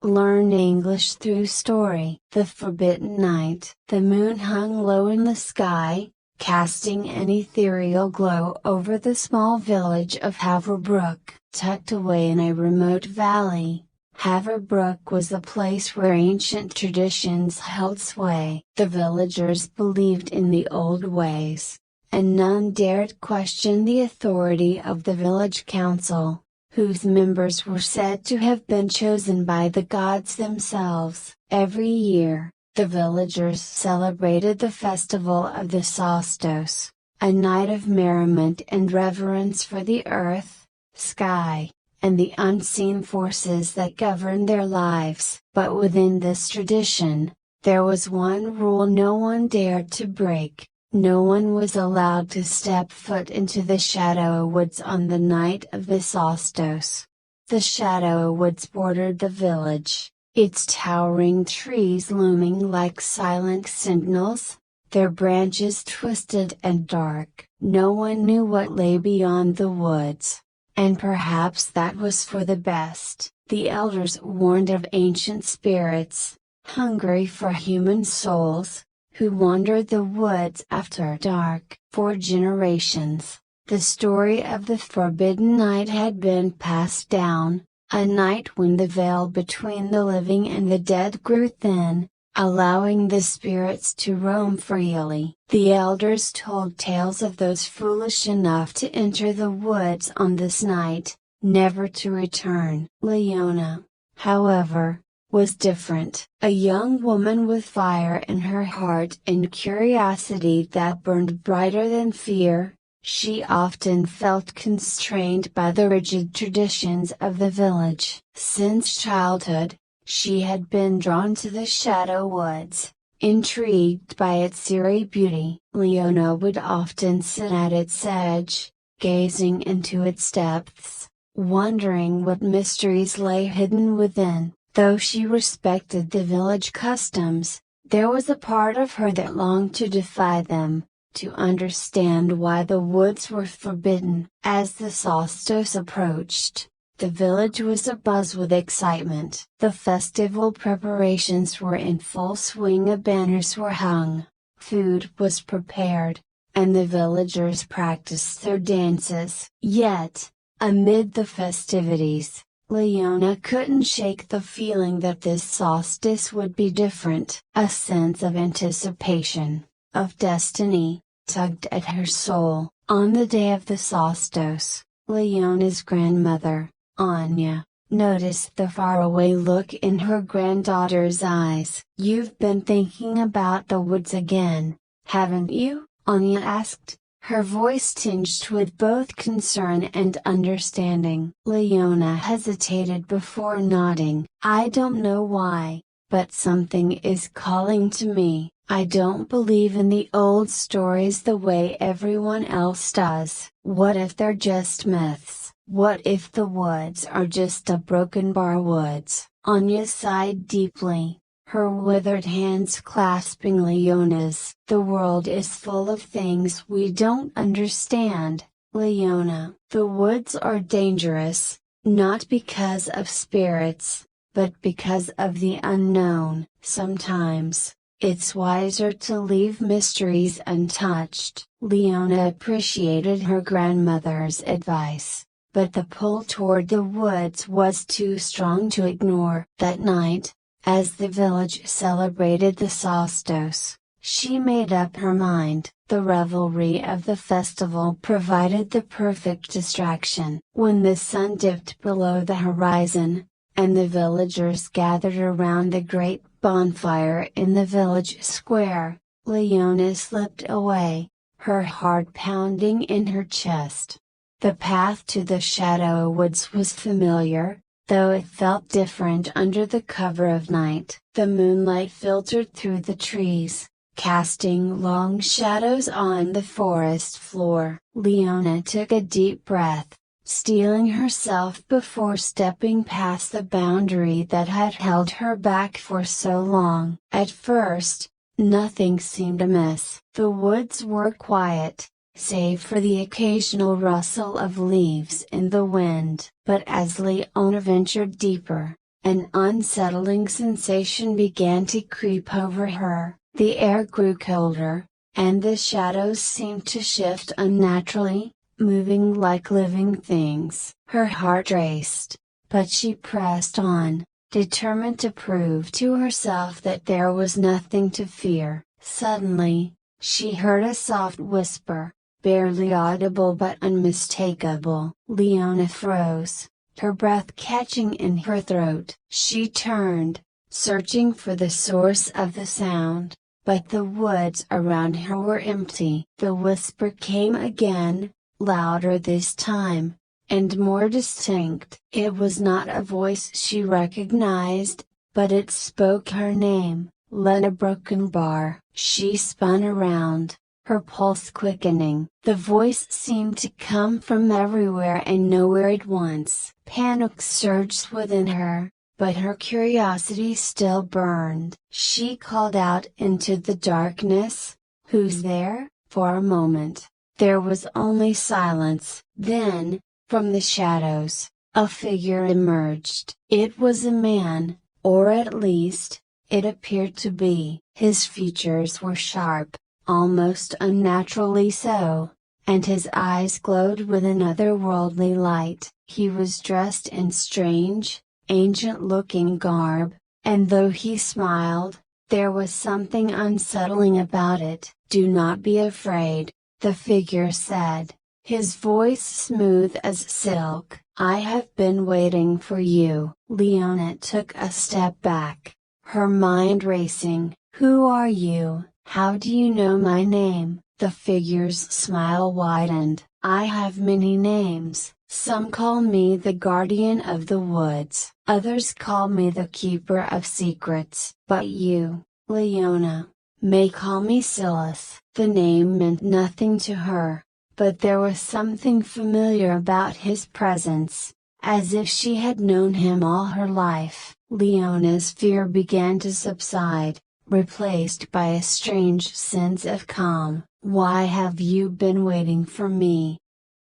Learn English through story. The Forbidden Night. The moon hung low in the sky, casting an ethereal glow over the small village of Haverbrook. Tucked away in a remote valley, Haverbrook was a place where ancient traditions held sway. The villagers believed in the old ways, and none dared question the authority of the village council, whose members were said to have been chosen by the gods themselves. Every year, the villagers celebrated the festival of the solstice, a night of merriment and reverence for the earth, sky, and the unseen forces that govern their lives. But within this tradition, there was one rule no one dared to break. No one was allowed to step foot into the Shadow Woods on the night of the solstice. The Shadow Woods bordered the village, its towering trees looming like silent sentinels, their branches twisted and dark. No one knew what lay beyond the woods, and perhaps that was for the best. The elders warned of ancient spirits, hungry for human souls, who wandered the woods after dark. For generations, the story of the Forbidden Night had been passed down, a night when the veil between the living and the dead grew thin, allowing the spirits to roam freely. The elders told tales of those foolish enough to enter the woods on this night, never to return. Leona, however, was different. A young woman with fire in her heart and curiosity that burned brighter than fear, she often felt constrained by the rigid traditions of the village. Since childhood, she had been drawn to the Shadow Woods, intrigued by its eerie beauty. Leona would often sit at its edge, gazing into its depths, wondering what mysteries lay hidden within. Though she respected the village customs, there was a part of her that longed to defy them, to understand why the woods were forbidden. As the solstice approached, the village was abuzz with excitement. The festival preparations were in full swing. Banners were hung, food was prepared, and the villagers practiced their dances. Yet, amid the festivities, Leona couldn't shake the feeling that this solstice would be different. A sense of anticipation, of destiny, tugged at her soul. On the day of the solstice, Leona's grandmother, Anya, noticed the faraway look in her granddaughter's eyes. "You've been thinking about the woods again, haven't you?" Anya asked, her voice tinged with both concern and understanding. Leona hesitated before nodding. "I don't know why, but something is calling to me. I don't believe in the old stories the way everyone else does. What if they're just myths? What if the woods are just a broken bar woods?" Anya sighed deeply, her withered hands clasping Leona's. "The world is full of things we don't understand, Leona. The woods are dangerous, not because of spirits, but because of the unknown. Sometimes, it's wiser to leave mysteries untouched." Leona appreciated her grandmother's advice, but the pull toward the woods was too strong to ignore. That night, as the village celebrated the solstice, she made up her mind. The revelry of the festival provided the perfect distraction. When the sun dipped below the horizon, and the villagers gathered around the great bonfire in the village square, Leona slipped away, her heart pounding in her chest. The path to the Shadow Woods was familiar, though it felt different under the cover of night. The moonlight filtered through the trees, casting long shadows on the forest floor. Leona took a deep breath, steeling herself before stepping past the boundary that had held her back for so long. At first, nothing seemed amiss. The woods were quiet, save for the occasional rustle of leaves in the wind. But as Leona ventured deeper, An unsettling sensation began to creep over her, the air grew colder, and the shadows seemed to shift unnaturally, moving like living things. Her heart raced, but she pressed on, determined to prove to herself that there was nothing to fear. Suddenly, she heard a soft whisper, barely audible but unmistakable. Leona froze, her breath catching in her throat. She turned, searching for the source of the sound, but the woods around her were empty. The whisper came again, louder this time, and more distinct. It was not a voice she recognized, but it spoke her name, Lena Brokenbar. She spun around, her pulse quickening. The voice seemed to come from everywhere and nowhere at once. Panic surged within her, but her curiosity still burned. She called out into the darkness, "Who's there?" For a moment, there was only silence. Then, from the shadows, a figure emerged. It was a man, or at least, it appeared to be. His features were sharp, almost unnaturally so, and his eyes glowed with an otherworldly light. He was dressed in strange, ancient-looking garb, and though he smiled, there was something unsettling about it. "Do not be afraid," the figure said, his voice smooth as silk. "I have been waiting for you." Leona took a step back, her mind racing. "Who are you? How do you know my name?" The figure's smile widened. "I have many names. Some call me the guardian of the woods. Others call me the keeper of secrets. But you, Leona, may call me Silas." The name meant nothing to her, but there was something familiar about his presence, as if she had known him all her life. Leona's fear began to subside, replaced by a strange sense of calm. "Why have you been waiting for me?"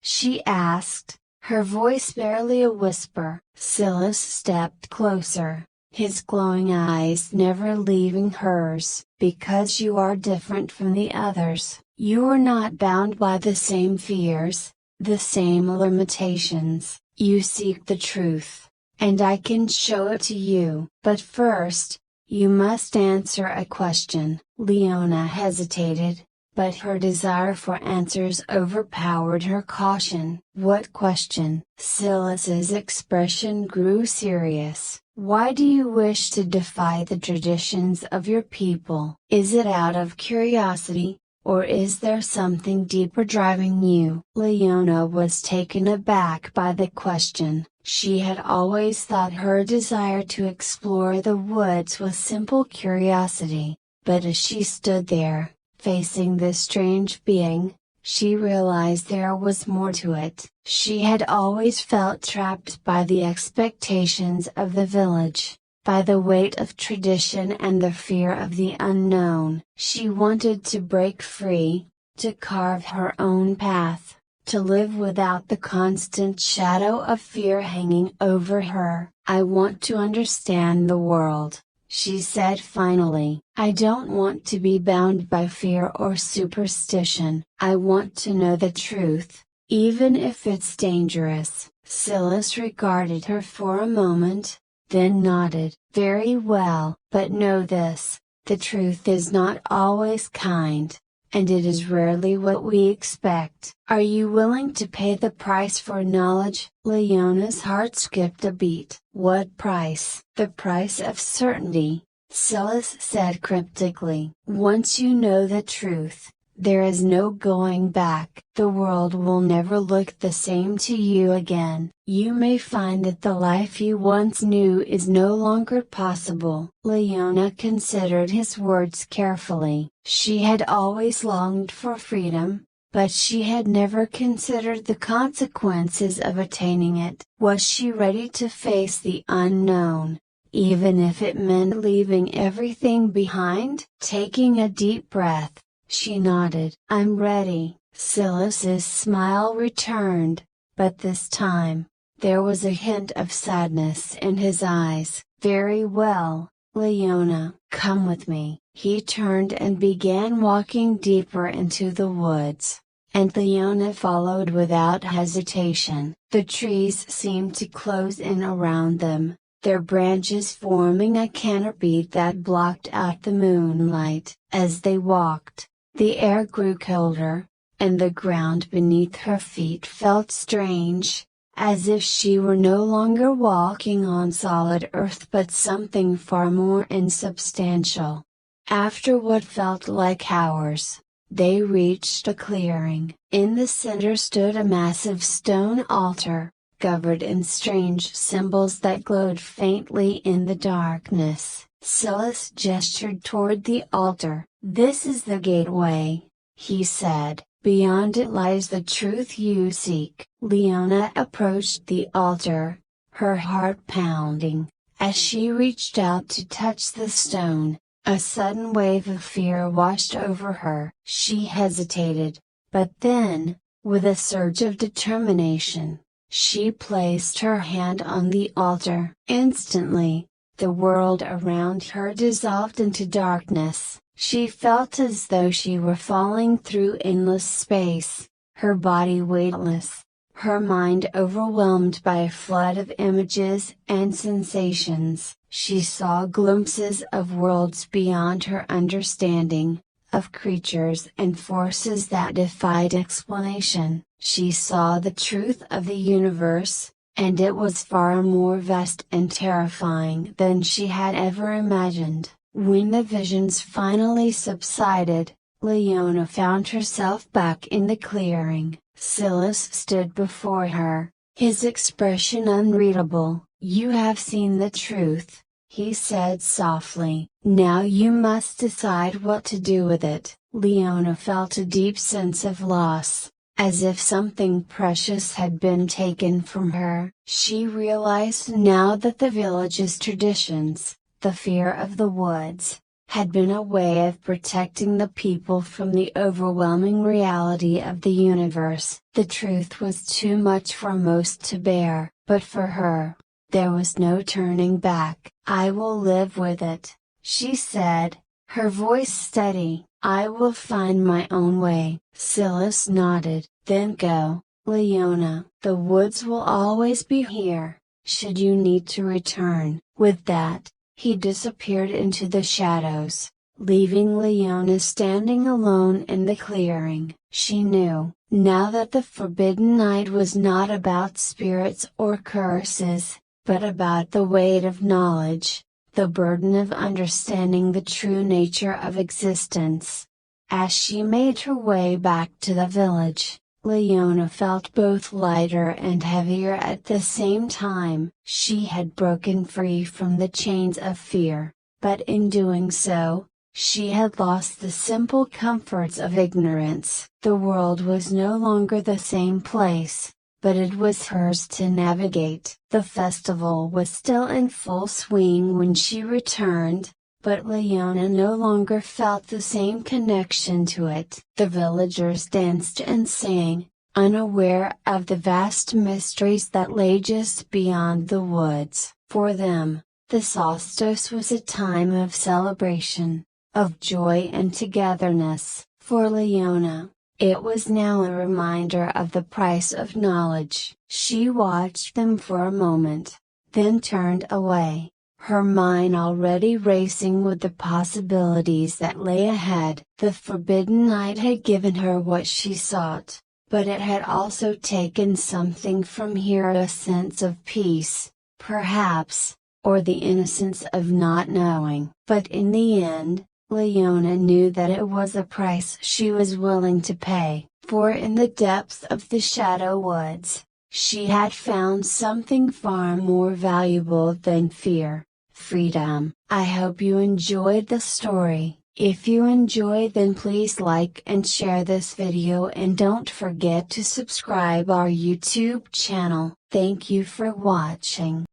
she asked, her voice barely a whisper. Silas stepped closer, his glowing eyes never leaving hers. "Because you are different from the others. You are not bound by the same fears, the same limitations. You seek the truth, and I can show it to you. But first, you must answer a question." Leona hesitated, but her desire for answers overpowered her caution. "What question?" Silas's expression grew serious. "Why do you wish to defy the traditions of your people? Is it out of curiosity, or is there something deeper driving you?" Leona was taken aback by the question. She had always thought her desire to explore the woods was simple curiosity, but as she stood there, facing this strange being, she realized there was more to it. She had always felt trapped by the expectations of the village, by the weight of tradition and the fear of the unknown. She wanted to break free, to carve her own path, to live without the constant shadow of fear hanging over her. "I want to understand the world," she said finally. "I don't want to be bound by fear or superstition. I want to know the truth, even if it's dangerous." Silas regarded her for a moment, then nodded. "Very well. But know this, the truth is not always kind, and it is rarely what we expect. Are you willing to pay the price for knowledge?" Leona's heart skipped a beat. "What price?" "The price of certainty," Silas said cryptically. "Once you know the truth, there is no going back. The world will never look the same to you again. You may find that the life you once knew is no longer possible." Leona considered his words carefully. She had always longed for freedom, but she had never considered the consequences of attaining it. Was she ready to face the unknown, even if it meant leaving everything behind? Taking a deep breath, she nodded. "I'm ready." Silas's smile returned, but this time, There was a hint of sadness in his eyes. "Very well, Leona, come with me." He turned and began walking deeper into the woods, and Leona followed without hesitation. The trees seemed to close in around them, their branches forming a canopy that blocked out the moonlight. As they walked, the air grew colder, and the ground beneath her feet felt strange, as if she were no longer walking on solid earth but something far more insubstantial. After what felt like hours, they reached a clearing. In the center stood a massive stone altar, covered in strange symbols that glowed faintly in the darkness. Silas gestured toward the altar. "This is the gateway," he said. "Beyond it lies the truth you seek." Leona approached the altar, her heart pounding. As she reached out to touch the stone, a sudden wave of fear washed over her. She hesitated, but then, with a surge of determination, she placed her hand on the altar. Instantly, the world around her dissolved into darkness. She felt as though she were falling through endless space, her body weightless, her mind overwhelmed by a flood of images and sensations. She saw glimpses of worlds beyond her understanding, of creatures and forces that defied explanation. She saw the truth of the universe, and it was far more vast and terrifying than she had ever imagined. When the visions finally subsided, Leona found herself back in the clearing. Silas stood before her, his expression unreadable. "You have seen the truth," he said softly. "Now you must decide what to do with it." Leona felt a deep sense of loss, as if something precious had been taken from her. She realized now that the village's traditions, the fear of the woods, had been a way of protecting the people from the overwhelming reality of the universe. The truth was too much for most to bear, but for her, there was no turning back. "I will live with it," she said, her voice steady. "I will find my own way." Silas nodded. "Then go, Leona. The woods will always be here, should you need to return." With that, he disappeared into the shadows, leaving Leona standing alone in the clearing. She knew, now that the forbidden night was not about spirits or curses, but about the weight of knowledge, the burden of understanding the true nature of existence. As she made her way back to the village, Leona felt both lighter and heavier at the same time. She had broken free from the chains of fear, but in doing so, she had lost the simple comforts of ignorance. The world was no longer the same place, but it was hers to navigate. The festival was still in full swing when she returned, but Leona no longer felt the same connection to it. The villagers danced and sang, unaware of the vast mysteries that lay just beyond the woods. For them, the solstice was a time of celebration, of joy and togetherness. For Leona, it was now a reminder of the price of knowledge. She watched them for a moment, then turned away, her mind already racing with the possibilities that lay ahead. The forbidden night had given her what she sought, but it had also taken something from her, a sense of peace, perhaps, or the innocence of not knowing. But in the end, Leona knew that it was a price she was willing to pay, for in the depths of the shadow woods, she had found something far more valuable than fear: freedom. I hope you enjoyed the story. If you enjoyed, then please like and share this video, and don't forget to subscribe our YouTube channel. Thank you for watching.